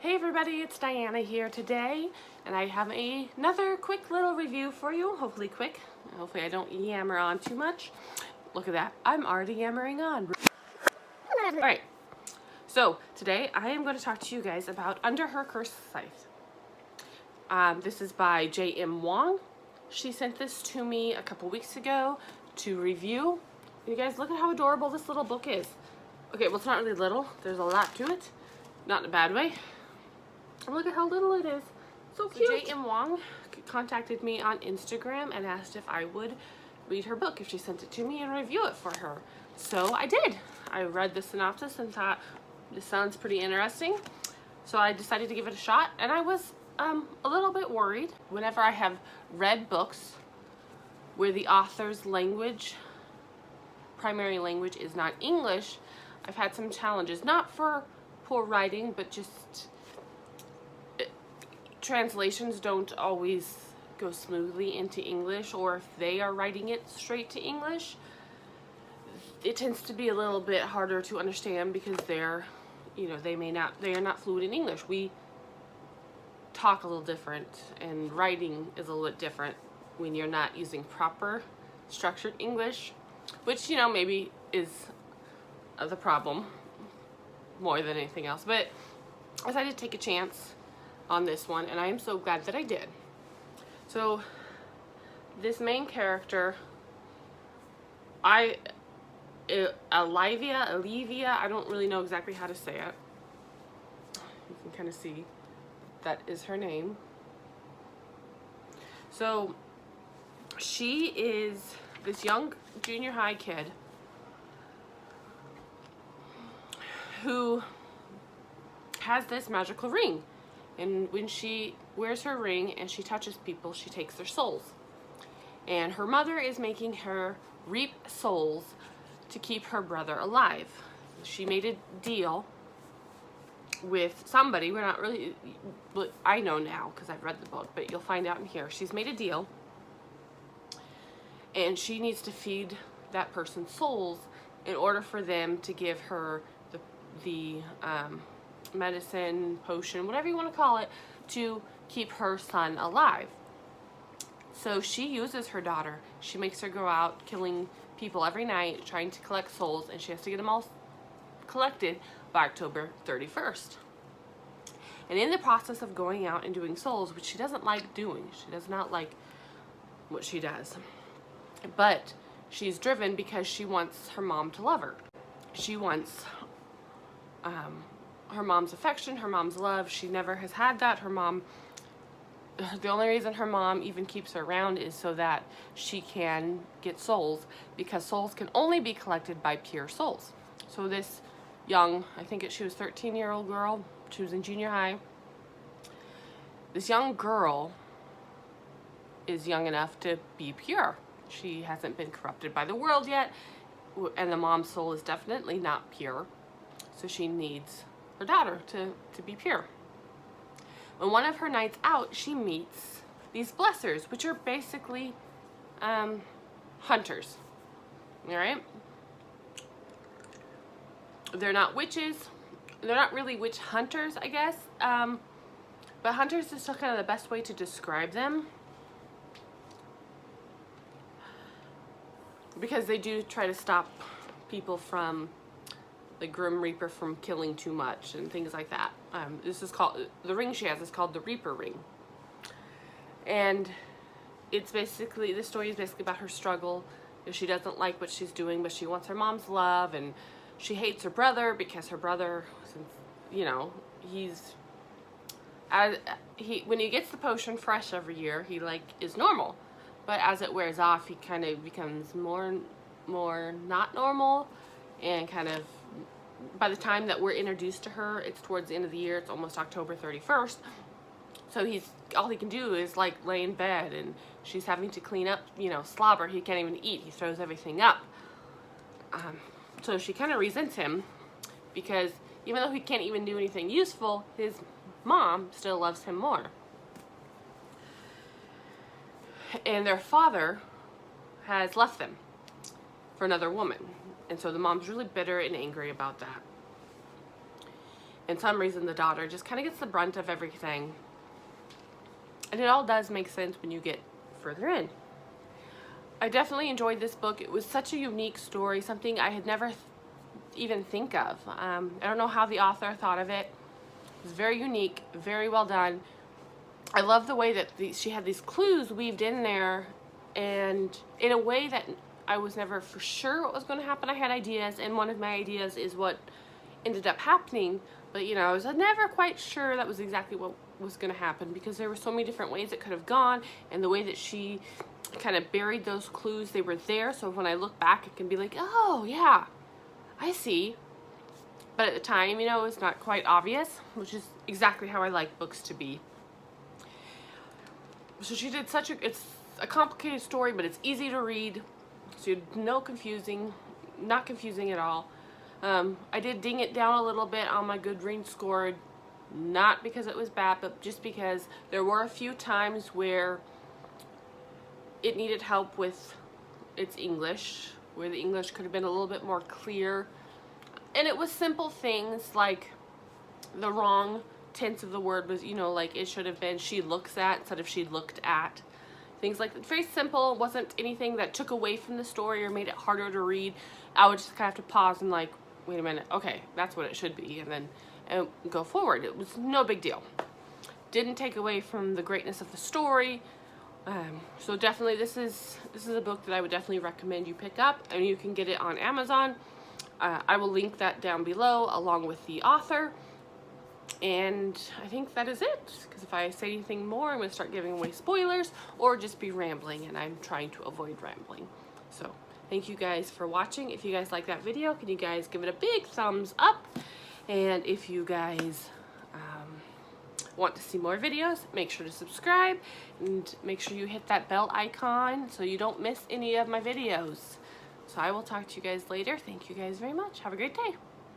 Hey everybody, it's Diana here today, and I have another quick little review for you. Hopefully quick. Hopefully I don't yammer on too much. Look at that. I'm already yammering on. Alright, so today I am going to talk to you guys about Under Her Cursed Scythe. This is by J.M. Wong. She sent this to me a couple weeks ago to review. And you guys, look at how adorable this little book is. Okay, well, it's not really little. There's a lot to it. Not in a bad way. Look at how little it is. So cute. So J.M. Wong contacted me on Instagram and asked if I would read her book if she sent it to me and review it for her. So I did. I read the synopsis and thought, this sounds pretty interesting. So I decided to give it a shot, and I was a little bit worried. Whenever I have read books where the author's primary language is not English, I've had some challenges. Not for poor writing, but just translations don't always go smoothly into English, or if they are writing it straight to English, it tends to be a little bit harder to understand because they are not fluent in English. We talk a little different, and writing is a little bit different when you're not using proper structured English, which maybe is the problem more than anything else. But I decided to take a chance on this one, and I am so glad that I did. So this main character, Olivia, I don't really know exactly how to say it. You can kind of see that is her name. So she is this young junior high kid who has this magical ring. And when she wears her ring and she touches people, she takes their souls. And her mother is making her reap souls to keep her brother alive. She made a deal with somebody. We're not really, but I know now because I've read the book, but you'll find out in here. She's made a deal, and she needs to feed that person's souls in order for them to give her the medicine, potion, whatever you want to call it, to keep her son alive. So she uses her daughter. She makes her go out killing people every night, trying to collect souls, and she has to get them all collected by October 31st. And in the process of going out and doing souls, which she doesn't like doing, she does not like what she does, but she's driven because she wants her mom to love her. She wants her mom's affection, her mom's love. She never has had that. The only reason her mom even keeps her around is so that she can get souls, because souls can only be collected by pure souls. So this young, she was 13-year-old girl, she was in junior high. This young girl is young enough to be pure. She hasn't been corrupted by the world yet, and the mom's soul is definitely not pure. So she needs her daughter to be pure. On one of her nights out, she meets these blessers, which are basically hunters. All right? They're not witches. They're not really witch hunters, I guess. But hunters is still kind of the best way to describe them, because they do try to stop people from, the Grim Reaper, from killing too much and things like that. This is called, the ring she has is called the Reaper ring. And it's basically, the story is basically about her struggle. She doesn't like what she's doing, but she wants her mom's love, and she hates her brother because her brother, when he gets the potion fresh every year, he is normal. But as it wears off, he kind of becomes more not normal, and kind of, by the time that we're introduced to her, it's towards the end of the year. It's almost October 31st. So all he can do is lay in bed, and she's having to clean up, slobber. He can't even eat. He throws everything up. So she kind of resents him, because even though he can't even do anything useful, his mom still loves him more. And their father has left them for another woman. And so the mom's really bitter and angry about that. and some reason the daughter just kind of gets the brunt of everything. And it all does make sense when you get further in. I definitely enjoyed this book. It was such a unique story, something I had never even think of. I don't know how the author thought of it. It was very unique, very well done. I love the way that she had these clues weaved in there, and in a way that I was never for sure what was going to happen. I had ideas, and one of my ideas is what ended up happening, but you know, I was never quite sure that was exactly what was going to happen, because there were so many different ways it could have gone, and the way that she kind of buried those clues, they were there, so when I look back it can be like, oh yeah, I see. But at the time, you know, it's not quite obvious, which is exactly how I like books to be. So she did it's a complicated story, but it's easy to read, so not confusing at all. I did ding it down a little bit on my Goodreads score, not because it was bad, but just because there were a few times where it needed help with its English, where the English could have been a little bit more clear. And it was simple things like the wrong tense of the word was, you know, like it should have been she looks at instead of she looked at. Things like that. Very simple. It wasn't anything that took away from the story or made it harder to read. I would just kind of have to pause and like, wait a minute, okay, that's what it should be, and then go forward. It was no big deal. Didn't take away from the greatness of the story. So definitely this is a book that I would definitely recommend you pick up, and you can get it on Amazon. I will link that down below along with the author. And I think that is it, because if I say anything more, I'm going to start giving away spoilers or just be rambling, and I'm trying to avoid rambling. So thank you guys for watching. If you guys like that video, can you guys give it a big thumbs up? And if you guys want to see more videos, make sure to subscribe and make sure you hit that bell icon so you don't miss any of my videos. So I will talk to you guys later. Thank you guys very much. Have a great day.